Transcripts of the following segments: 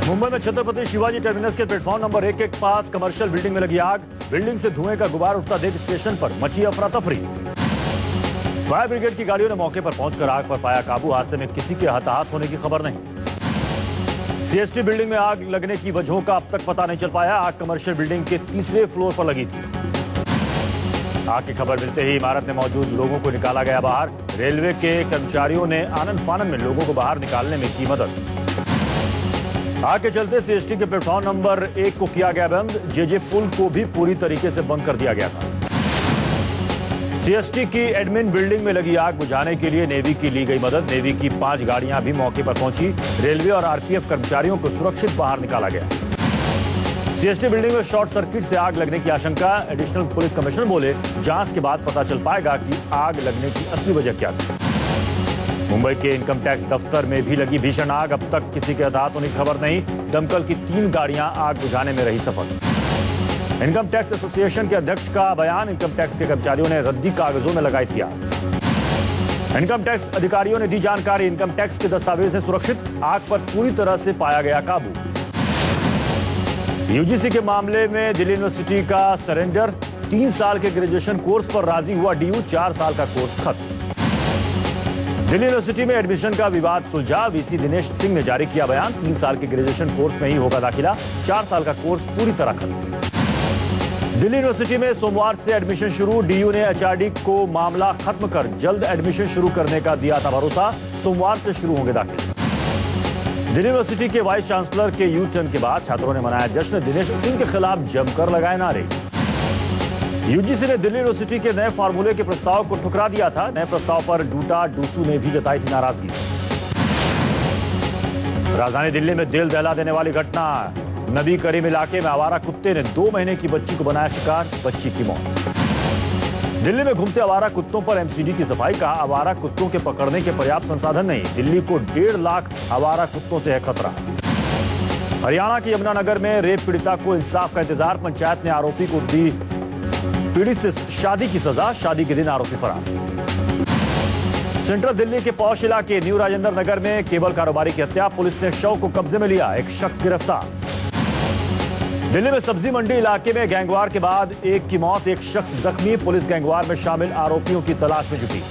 मुंबई में छत्रपति शिवाजी टर्मिनस के platform number 1 के पास कमर्शियल बिल्डिंग में लगी आग। बिल्डिंग से धुएं का गुबार उठता देख स्टेशन पर मची अफरा तफरी। फायर ब्रिगेड की गाड़ियों ने मौके पर पहुंचकर आग पर पाया काबू। हादसे में किसी के हताहत होने की खबर नहीं। सीएसटी बिल्डिंग में आग लगने की वजहों का अब तक पता नहीं चल पाया। आग कमर्शियल बिल्डिंग के तीसरे फ्लोर पर लगी थी। आग की खबर मिलते ही इमारत में मौजूद लोगों को निकाला गया बाहर। रेलवे के कर्मचारियों ने आनन फानन में लोगों को बाहर निकालने में की मदद। आग के चलते सीएसटी के प्लेटफॉर्म नंबर 1 को किया गया बंद। जेजे पुल को भी पूरी तरीके से बंद कर दिया गया था। सीएसटी की एडमिन बिल्डिंग में लगी आग बुझाने के लिए नेवी की ली गई मदद। नेवी की 5 गाड़ियां भी मौके पर पहुंची। रेलवे और आरपीएफ कर्मचारियों को सुरक्षित बाहर निकाला गया। सीएसटी बिल्डिंग में शॉर्ट सर्किट से आग लगने की आशंका। एडिशनल पुलिस कमिश्नर बोले, जांच के बाद पता चल पाएगा कि आग लगने की असली वजह क्या थी। मुंबई के इनकम टैक्स दफ्तर में भी लगी भीषण आग। अब तक किसी के हताहत होने की खबर नहीं। दमकल की 3 गाड़ियां आग बुझाने में रही सफल। इनकम टैक्स एसोसिएशन के अध्यक्ष का बयान, इनकम टैक्स के कर्मचारियों ने रद्दी कागजों में लगाई थी आग। इनकम टैक्स अधिकारियों ने दी जानकारी। इनकम टैक्स के दस्तावेज से सुरक्षित। आग पर पूरी तरह से पाया गया काबू। यूजीसी के मामले में दिल्ली यूनिवर्सिटी का सरेंडर। 3 साल के ग्रेजुएशन कोर्स पर राजी हुआ डीयू। 4 साल का कोर्स खत्म। दिल्ली यूनिवर्सिटी में एडमिशन का विवाद सुलझा। वीसी दिनेश सिंह ने जारी किया बयान। 3 साल के ग्रेजुएशन कोर्स में ही होगा दाखिला। 4 साल का कोर्स पूरी तरह खत्म। दिल्ली यूनिवर्सिटी में सोमवार से एडमिशन शुरू। डीयू ने एचआरडी को मामला खत्म कर जल्द एडमिशन शुरू करने का दिया था भरोसा। सोमवार से शुरू होंगे दाखिले। दिल्ली यूनिवर्सिटी के वाइस चांसलर के यू टर्न के बाद छात्रों ने मनाया जश्न। दिनेश सिंह के खिलाफ जमकर लगाए नारे। यूजीसी ने दिल्ली यूनिवर्सिटी के नए फार्मूले के प्रस्ताव को ठुकरा दिया था। नए प्रस्ताव पर डूटा डूसू ने भी जताई थी नाराजगी। राजधानी दिल्ली में दिल दहला देने वाली घटना। नबी करीम इलाके में आवारा कुत्ते ने 2 महीने की बच्ची को बनाया शिकार। बच्ची की मौत। दिल्ली में घूमते आवारा कुत्तों पर एमसीडी की सफाई। कहा, आवारा कुत्तों के पकड़ने के पर्याप्त संसाधन नहीं। दिल्ली को 1.5 लाख आवारा कुत्तों से है खतरा। हरियाणा के यमुनानगर में रेप पीड़िता को इंसाफ का इंतजार। पंचायत ने आरोपी को दी पीड़ित से शादी की सजा। शादी के दिन आरोपी फरार। सेंट्रल दिल्ली के पौष इलाके न्यू राजेंद्र नगर में केबल कारोबारी की हत्या। पुलिस ने शव को कब्जे में लिया। एक शख्स गिरफ्तार। दिल्ली में सब्जी मंडी इलाके में गैंगवार के बाद एक की मौत, एक शख्स जख्मी। पुलिस गैंगवार में शामिल आरोपियों की तलाश में जुटी।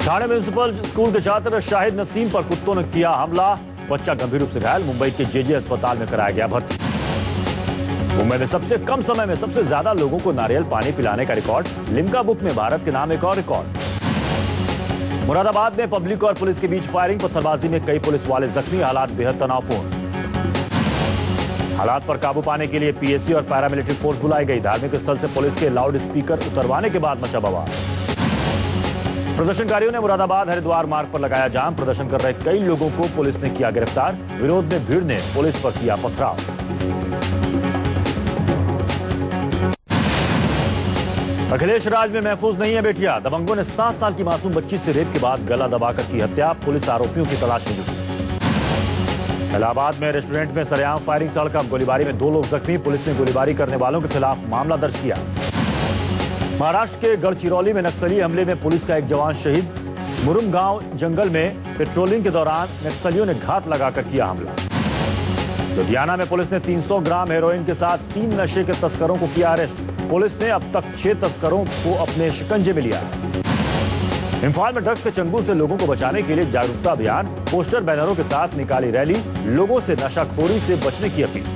ठाणे म्युनिसिपल स्कूल के छात्र शाहिद नसीम पर कुत्तों ने किया हमला। बच्चा गंभीर रूप से घायल। मुंबई के जेजे अस्पताल में कराया गया भर्ती। मुंबई में सबसे कम समय में सबसे ज्यादा लोगों को नारियल पानी पिलाने का रिकॉर्ड। लिम्का बुक में भारत के नाम एक और रिकॉर्ड। मुरादाबाद में पब्लिक और पुलिस के बीच फायरिंग। पत्थरबाजी में कई पुलिस वाले जख्मी। हालात बेहद तनावपूर्ण। हालात पर काबू पाने के लिए पीएसी और पैरामिलिट्री फोर्स बुलाई गई। धार्मिक स्थल से पुलिस के लाउड स्पीकर उतरवाने के बाद मचा बवाल। प्रदर्शनकारियों ने मुरादाबाद हरिद्वार मार्ग पर लगाया जाम। प्रदर्शन कर रहे कई लोगों को पुलिस ने किया गिरफ्तार। विरोध में भीड़ ने पुलिस पर किया पथराव। अखिलेश राज में महफूज नहीं है बेटियां। दबंगों ने 7 साल की मासूम बच्ची से रेप के बाद गला दबाकर की हत्या। पुलिस आरोपियों की तलाश में जुटी। इलाहाबाद में रेस्टोरेंट में सरेआम फायरिंग। सड़क गोलीबारी में 2 लोग जख्मी। पुलिस ने गोलीबारी करने वालों के खिलाफ मामला दर्ज किया। महाराष्ट्र के गढ़चिरौली में नक्सली हमले में पुलिस का एक जवान शहीद। मुरुमगांव जंगल में पेट्रोलिंग के दौरान नक्सलियों ने घात लगाकर किया हमला। लुधियाना में पुलिस ने 300 ग्राम हेरोइन के साथ 3 नशे के तस्करों को किया अरेस्ट। पुलिस ने अब तक 6 तस्करों को अपने शिकंजे में लिया। इंफाल में ड्रग्स के चंगुल से लोगों को बचाने के लिए जागरूकता अभियान। पोस्टर बैनरों के साथ निकाली रैली। लोगों से नशाखोरी से बचने की अपील।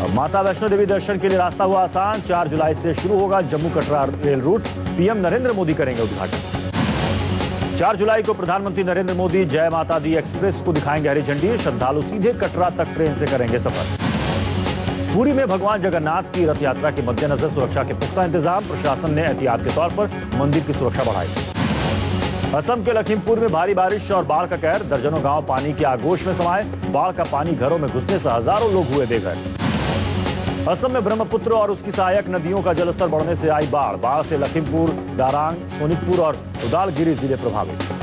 अब माता वैष्णो देवी दर्शन के लिए रास्ता हुआ आसान। 4 जुलाई से शुरू होगा Jammu Katra rail route. PM Narendra Modi करेंगे उद्घाटन। 4 जुलाई को प्रधानमंत्री नरेंद्र मोदी जय माता दी एक्सप्रेस को दिखाएंगे हरी झंडी। श्रद्धालु सीधे कटरा तक ट्रेन से करेंगे सफर। पुरी में भगवान जगन्नाथ की रथ यात्रा के मद्देनजर सुरक्षा के पुख्ता इंतजाम। प्रशासन ने एहतियात के तौर पर मंदिर की सुरक्षा बढ़ाई। असम के लखीमपुर में भारी बारिश और बाढ़ का कहर। दर्जनों गांव पानी की आगोश में समाये। बाढ़ का पानी घरों में घुसने से हजारों लोग हुए बेघर। असम में ब्रह्मपुत्र और उसकी सहायक नदियों का जलस्तर बढ़ने से आई बाढ़। बाढ़ से लखीमपुर, दारांग, सोनितपुर और उदालगिरी जिले प्रभावित।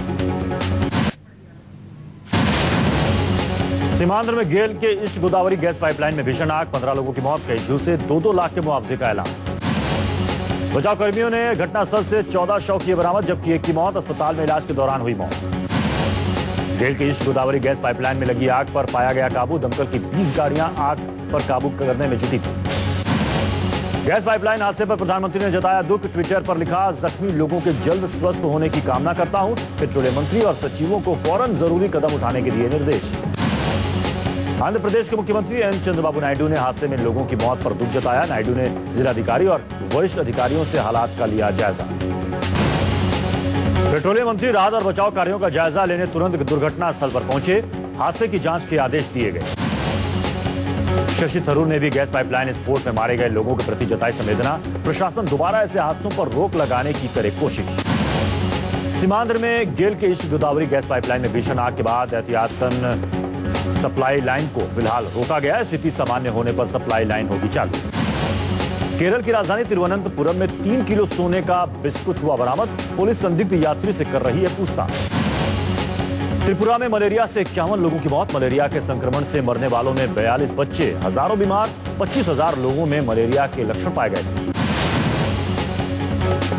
सीमांध्र में गेल के ईस्ट गोदावरी गैस पाइपलाइन में भीषण आग। 15 लोगों की मौत। कई झू से 2-2 लाख के मुआवजे का ऐलान। बचाव कर्मियों ने घटनास्थल से 14 शव किए बरामद, जबकि एक की मौत अस्पताल में इलाज के दौरान हुई मौत। गेल के ईस्ट गोदावरी गैस पाइपलाइन में लगी आग पर पाया गया काबू। दमकल की 20 गाड़ियां आग पर काबू करने में जुटी थी। गैस पाइपलाइन हादसे पर प्रधानमंत्री ने जताया दुख। ट्विटर पर लिखा, जख्मी लोगों के जल्द स्वस्थ होने की कामना करता हूं। पेट्रोलियम मंत्री और सचिवों को फौरन जरूरी कदम उठाने के दिए निर्देश। आंध्र प्रदेश के मुख्यमंत्री एन चंद्रबाबू नायडू ने हादसे में लोगों की मौत पर दुख जताया। नायडू ने जिलाधिकारी और वरिष्ठ अधिकारियों से हालात का लिया जायजा। पेट्रोलियम मंत्री राहत और बचाव कार्यों का जायजा लेने तुरंत दुर्घटना स्थल पर पहुंचे। हादसे की जांच के आदेश दिए गए। शशि थरूर ने भी गैस पाइपलाइन स्फोट में मारे गए लोगों के प्रति जताई संवेदना। प्रशासन दोबारा ऐसे हादसों पर रोक लगाने की करे कोशिश। सीमांध्र में गेल के ईस्ट गोदावरी गैस पाइपलाइन में भीषण आग के बाद एहतियातन सप्लाई लाइन को फिलहाल रोका गया है। स्थिति सामान्य होने पर सप्लाई लाइन होगी चालू। केरल की राजधानी तिरुवनंतपुरम में 3 किलो सोने का बिस्कुट हुआ बरामद। पुलिस संदिग्ध यात्री से कर रही है पूछताछ। त्रिपुरा में मलेरिया से 51 लोगों की मौत। मलेरिया के संक्रमण से मरने वालों में 42 बच्चे, हजारों बीमार। 25,000 लोगों में मलेरिया के लक्षण पाए गए थे।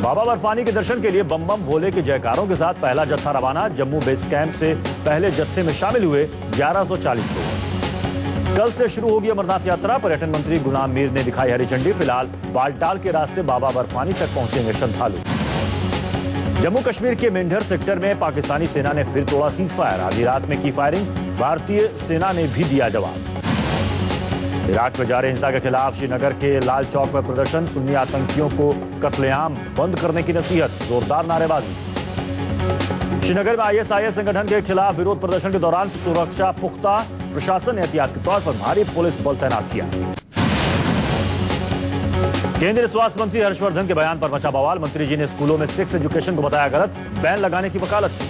बाबा बर्फानी के दर्शन के लिए बम बम भोले के जयकारों के साथ पहला जत्था रवाना। जम्मू बेस कैंप से पहले जत्थे में शामिल हुए 1140 लोग। कल से शुरू होगी अमरनाथ यात्रा। पर्यटन मंत्री गुलाम मीर ने दिखाई हरी झंडी। फिलहाल बालटाल के रास्ते बाबा बर्फानी तक पहुंचेंगे श्रद्धालु। जम्मू कश्मीर के मेंढर सेक्टर में पाकिस्तानी सेना ने फिर तोड़ा सीज फायर। आधी रात में की फायरिंग। भारतीय सेना ने भी दिया जवाब। इराक में जारी हिंसा के खिलाफ श्रीनगर के लाल चौक पर प्रदर्शन। सुन्नी आतंकियों को कत्लेआम बंद करने की नसीहत। जोरदार नारेबाजी। श्रीनगर में आईएसआईएस संगठन के खिलाफ विरोध प्रदर्शन के दौरान सुरक्षा पुख्ता। प्रशासन ने एहतियात के तौर पर भारी पुलिस बल तैनात किया। केंद्रीय स्वास्थ्य मंत्री हर्षवर्धन के बयान पर मचा बवाल। मंत्री जी ने स्कूलों में सेक्स एजुकेशन को बताया गलत। बैन लगाने की वकालत की।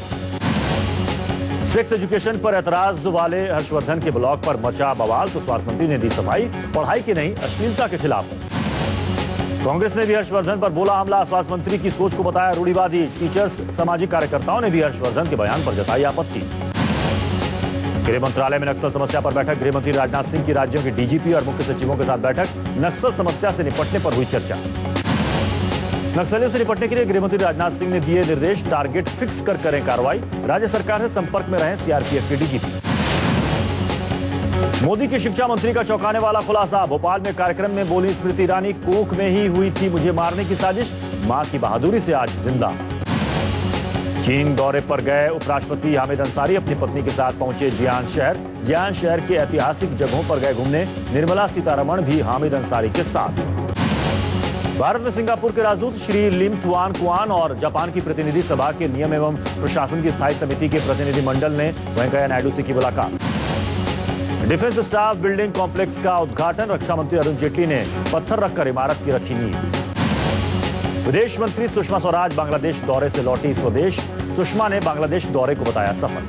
सेक्स एजुकेशन पर एतराज वाले हर्षवर्धन के ब्लॉग पर मचा बवाल तो स्वास्थ्य मंत्री ने दी सफाई। पढ़ाई की नहीं, अश्लीलता के खिलाफ है। कांग्रेस ने भी हर्षवर्धन पर बोला हमला। स्वास्थ्य मंत्री की सोच को बताया रूढ़िवादी। टीचर्स, सामाजिक कार्यकर्ताओं ने भी हर्षवर्धन के बयान पर जताई आपत्ति। गृह मंत्रालय में नक्सल समस्या पर बैठक। गृह मंत्री राजनाथ सिंह की राज्यों के डीजीपी और मुख्य सचिवों के साथ बैठक। नक्सल समस्या से निपटने पर हुई चर्चा। नक्सलियों से निपटने के लिए गृह मंत्री राजनाथ सिंह ने दिए निर्देश। टारगेट फिक्स कर करें कार्रवाई। राज्य सरकार से संपर्क में रहें सीआरपीएफ के डीजीपी। मोदी की शिक्षा मंत्री का चौंकाने वाला खुलासा। भोपाल में कार्यक्रम में बोली स्मृति ईरानी, कोख में ही हुई थी मुझे मारने की साजिश। मां की बहादुरी से आज जिंदा। चीन दौरे पर गए उपराष्ट्रपति हामिद अंसारी अपनी पत्नी के साथ पहुंचे जियान शहर। जियान शहर के ऐतिहासिक जगहों पर गए घूमने। निर्मला सीतारमण भी हामिद अंसारी के साथ। भारत में सिंगापुर के राजदूत श्री लिम तुआन कुआन और जापान की प्रतिनिधि सभा के नियम एवं प्रशासन की स्थायी समिति के प्रतिनिधि मंडल ने वेंकैया नायडू से की मुलाकात। डिफेंस स्टाफ बिल्डिंग कॉम्प्लेक्स का उद्घाटन। रक्षा मंत्री अरुण जेटली ने पत्थर रखकर इमारत की रखी नींव। विदेश मंत्री सुषमा स्वराज बांग्लादेश दौरे से लौटी स्वदेश। सुषमा ने बांग्लादेश दौरे को बताया सफल।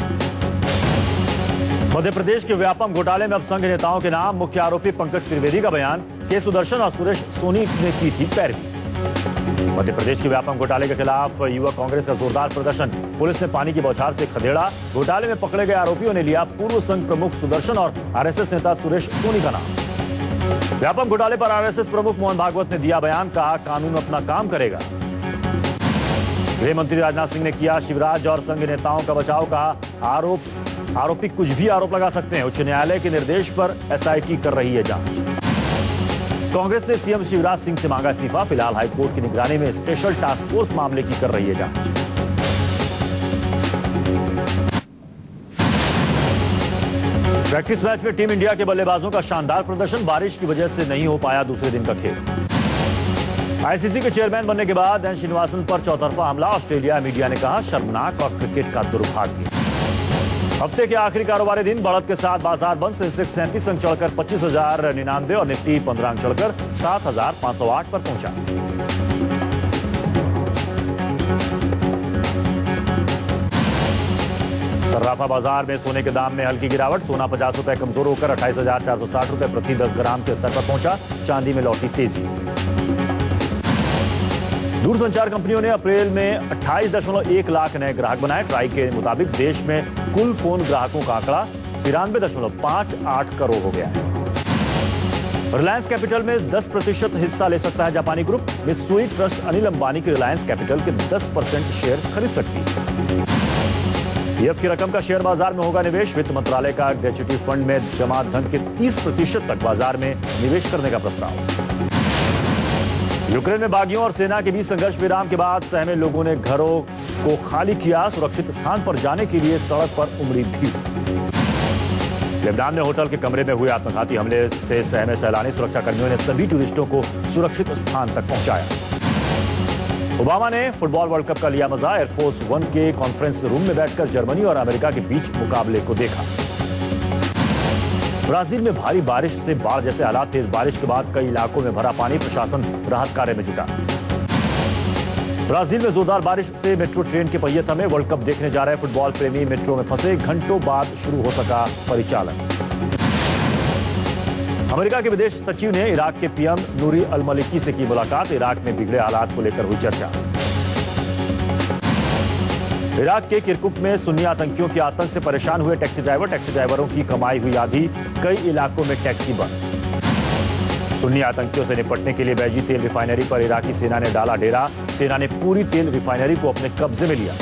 मध्य प्रदेश के व्यापम घोटाले में अब संघ नेताओं के नाम। मुख्य आरोपी पंकज त्रिवेदी का बयान। के सुदर्शन और सुरेश सोनी ने की थी पैरवी। मध्य प्रदेश के व्यापम घोटाले के खिलाफ युवा कांग्रेस का जोरदार प्रदर्शन। पुलिस ने पानी की बौछार से खदेड़ा। घोटाले में पकड़े गए आरोपियों ने लिया पूर्व संघ प्रमुख सुदर्शन और आरएसएस नेता सुरेश सोनी का नाम। व्यापम घोटाले पर आरएसएस प्रमुख मोहन भागवत ने दिया बयान। कहा कानून अपना काम करेगा। गृह मंत्री राजनाथ सिंह ने किया शिवराज और संघ नेताओं का बचाव। कहा आरोपी कुछ भी आरोप लगा सकते हैं। उच्च न्यायालय के निर्देश पर एसआईटी कर रही है जांच। कांग्रेस ने सीएम शिवराज सिंह से मांगा इस्तीफा। फिलहाल हाईकोर्ट की निगरानी में स्पेशल टास्क फोर्स मामले की कर रही है जांच। प्रैक्टिस मैच में टीम इंडिया के बल्लेबाजों का शानदार प्रदर्शन। बारिश की वजह से नहीं हो पाया दूसरे दिन का खेल। आईसीसी के चेयरमैन बनने के बाद एन श्रीनिवासन पर चौतरफा हमला। ऑस्ट्रेलिया मीडिया ने कहा शर्मनाक और क्रिकेट का दुर्भाग्य। हफ्ते के आखिरी कारोबारी दिन बढ़त के साथ बाजार बंद। सेंसेक्स 37 अंक चढ़कर 25,099 और निफ्टी 15 अंक चढ़कर 7,508 पर पहुंचा। सर्राफा बाजार में सोने के दाम में हल्की गिरावट। सोना 50 रुपए कमजोर होकर 28,460 रुपए प्रति 10 ग्राम के स्तर पर पहुंचा। चांदी में लौटी तेजी। दूरसंचार कंपनियों ने अप्रैल में 28.1 लाख नए ग्राहक बनाए। ट्राई के मुताबिक देश में कुल फोन ग्राहकों का आंकड़ा 93.58 करोड़ हो गया है। रिलायंस कैपिटल में 10% हिस्सा ले सकता है जापानी group. Mitsui trust Anil Ambani की रिलायंस कैपिटल के 10% शेयर खरीद सकती है। पीएफ की रकम का शेयर बाजार में होगा निवेश। वित्त मंत्रालय का ग्रेच्युटी फंड में जमा धन के 30% तक बाजार में निवेश करने का प्रस्ताव। यूक्रेन में बागियों और सेना के बीच संघर्ष विराम के बाद सहमे लोगों ने घरों को खाली किया। सुरक्षित स्थान पर जाने के लिए सड़क पर उमड़ी भीड़। लेबनान में होटल के कमरे में हुए आत्मघाती हमले से सहमे सैलानी। सुरक्षा कर्मियों ने सभी टूरिस्टों को सुरक्षित स्थान तक पहुंचाया। ओबामा ने फुटबॉल वर्ल्ड कप का लिया मजा। एयरफोर्स 1 के कॉन्फ्रेंस रूम में बैठकर जर्मनी और अमेरिका के बीच मुकाबले को देखा। ब्राजील में भारी बारिश से बाढ़ जैसे हालात। तेज बारिश के बाद कई इलाकों में भरा पानी। प्रशासन राहत कार्य में जुटा। ब्राजील में जोरदार बारिश से मेट्रो ट्रेन के पहिए थमे। वर्ल्ड कप देखने जा रहे फुटबॉल प्रेमी मेट्रो में फंसे। घंटों बाद शुरू हो सका परिचालन। अमेरिका के विदेश सचिव ने इराक के पीएम नूरी अल मलिकी से की मुलाकात। इराक में बिगड़े हालात को लेकर हुई चर्चा। इराक के किरकुक में सुन्नी आतंकियों के आतंक से परेशान हुए टैक्सी ड्राइवर। टैक्सी ड्राइवरों की कमाई हुई आधी। कई इलाकों में टैक्सी बंद। सुन्नी आतंकियों से निपटने के लिए बैजी तेल रिफाइनरी पर इराकी सेना ने डाला डेरा। सेना ने पूरी तेल रिफाइनरी को अपने कब्जे में लिया।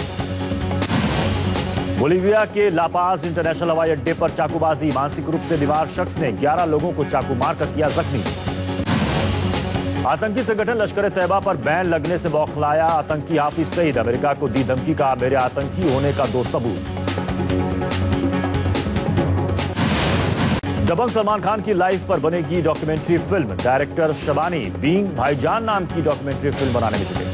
बोलीविया के लापाज इंटरनेशनल हवाई अड्डे पर चाकूबाजी। मानसिक रूप से बीमार शख्स ने 11 लोगों को चाकू मारकर किया जख्मी। आतंकी संगठन लश्कर तैयबा पर बैन लगने से बौखलाया आतंकी हाफिज सईद। अमेरिका को दी धमकी। का मेरे आतंकी होने का 2 सबूत। दबंग सलमान खान की लाइफ पर बनेगी documentary film. Director Shabani being भाईजान नाम की डॉक्यूमेंट्री फिल्म बनाने में जुटे।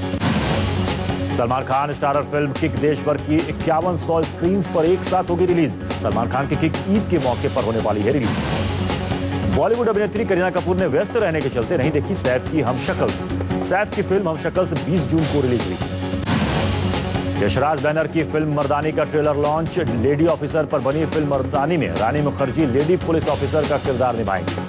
Salman Khan starrer film kick देश भर की 5100 स्क्रीन पर एक साथ होगी रिलीज। सलमान खान की किक ईद के मौके पर होने वाली है रिलीज। बॉलीवुड अभिनेत्री करीना कपूर ने व्यस्त रहने के चलते नहीं देखी सैफ की हमशक्ल्स। सैफ की फिल्म हमशक्ल्स 20 जून को रिलीज हुई। यशराज बैनर की फिल्म मर्दानी का ट्रेलर लॉन्च। लेडी ऑफिसर पर बनी फिल्म मर्दानी में रानी मुखर्जी लेडी पुलिस ऑफिसर का किरदार निभाएंगी।